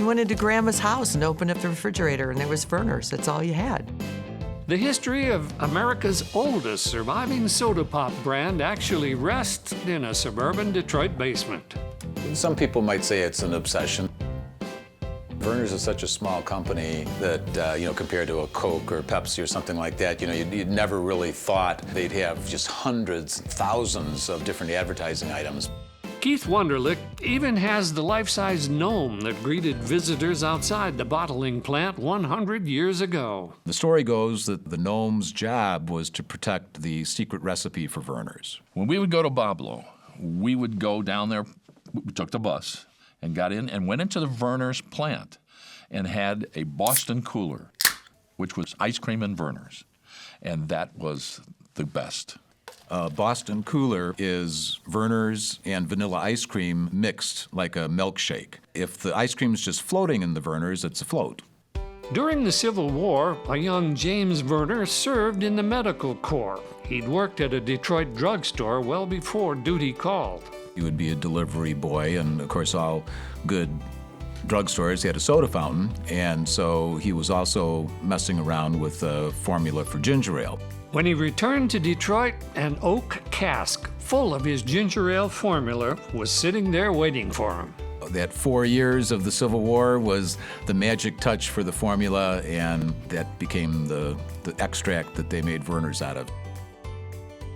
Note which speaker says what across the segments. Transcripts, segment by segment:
Speaker 1: You went into Grandma's house and opened up the refrigerator, and there was Vernors. That's all you had.
Speaker 2: The history of America's oldest surviving soda pop brand actually rests in a suburban Detroit basement.
Speaker 3: Some people might say it's an obsession. Vernors is such a small company that, compared to a Coke or Pepsi or something like that, you'd never really thought they'd have just hundreds, thousands of different advertising items.
Speaker 2: Keith Wunderlich even has the life-size gnome that greeted visitors outside the bottling plant 100 years ago.
Speaker 4: The story goes that the gnome's job was to protect the secret recipe for Vernors.
Speaker 5: When we would go to Boblo, we would go down there, we took the bus and got in and went into the Vernors plant and had a Boston cooler, which was ice cream and Vernors, and that was the best.
Speaker 4: Boston cooler is Vernors and vanilla ice cream mixed like a milkshake. If the ice cream is just floating in the Vernors, it's a float.
Speaker 2: During the Civil War, a young James Vernor served in the medical corps. He'd worked at a Detroit drugstore well before duty called.
Speaker 4: He would be a delivery boy, and of course all good drugstores had a soda fountain, and so he was also messing around with a formula for ginger ale.
Speaker 2: When he returned to Detroit, an oak cask full of his ginger ale formula was sitting there waiting for him.
Speaker 4: That 4 years of the Civil War was the magic touch for the formula, and that became the extract that they made Vernors out of.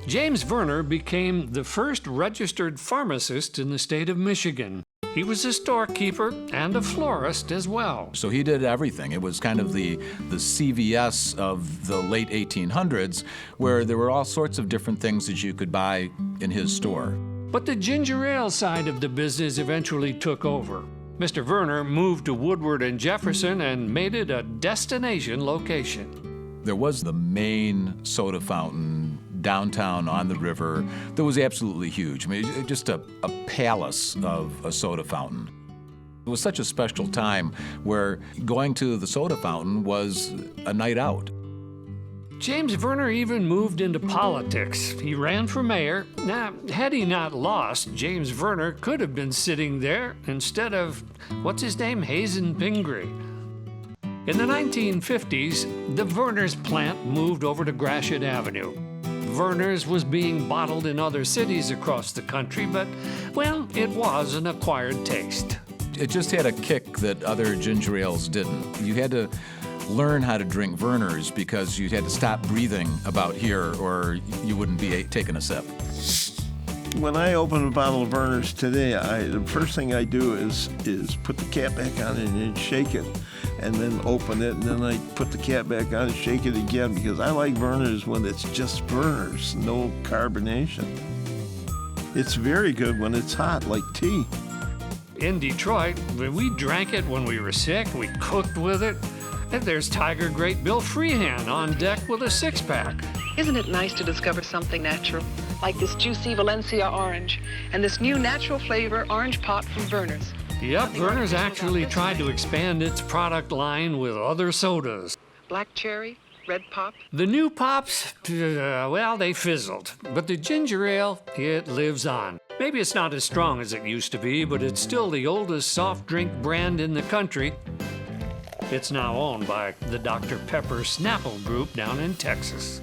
Speaker 2: James Vernor became the first registered pharmacist in the state of Michigan. He was a storekeeper and a florist as well.
Speaker 4: So he did everything. It was kind of the CVS of the late 1800s, where there were all sorts of different things that you could buy in his store.
Speaker 2: But the ginger ale side of the business eventually took over. Mr. Vernor moved to Woodward and Jefferson and made it a destination location.
Speaker 4: There was the main soda fountain downtown on the river that was absolutely huge. I mean, just a palace of a soda fountain. It was such a special time where going to the soda fountain was a night out.
Speaker 2: James Vernor even moved into politics. He ran for mayor. Now, had he not lost, James Vernor could have been sitting there instead of, Hazen Pingree. In the 1950s, the Vernors plant moved over to Gratiot Avenue. Vernors was being bottled in other cities across the country, but, well, it was an acquired taste.
Speaker 4: It just had a kick that other ginger ales didn't. You had to learn how to drink Vernors because you had to stop breathing about here or you wouldn't be taking a sip.
Speaker 6: When I open a bottle of Vernors today, the first thing I do is put the cap back on it and then shake it, and then open it, and then I put the cap back on and shake it again, because I like Vernors when it's just Vernors, no carbonation. It's very good when it's hot, like tea.
Speaker 2: In Detroit, we drank it when we were sick, we cooked with it, and there's Tiger Great Bill Freehand on deck with a six-pack.
Speaker 7: Isn't it nice to discover something natural, like this juicy Valencia orange and this new natural flavor orange pop from Vernors?
Speaker 2: Yep, Vernors actually tried to expand its product line with other sodas.
Speaker 7: Black cherry, red pop.
Speaker 2: The new pops, they fizzled. But the ginger ale, it lives on. Maybe it's not as strong as it used to be, but it's still the oldest soft drink brand in the country. It's now owned by the Dr. Pepper Snapple Group down in Texas.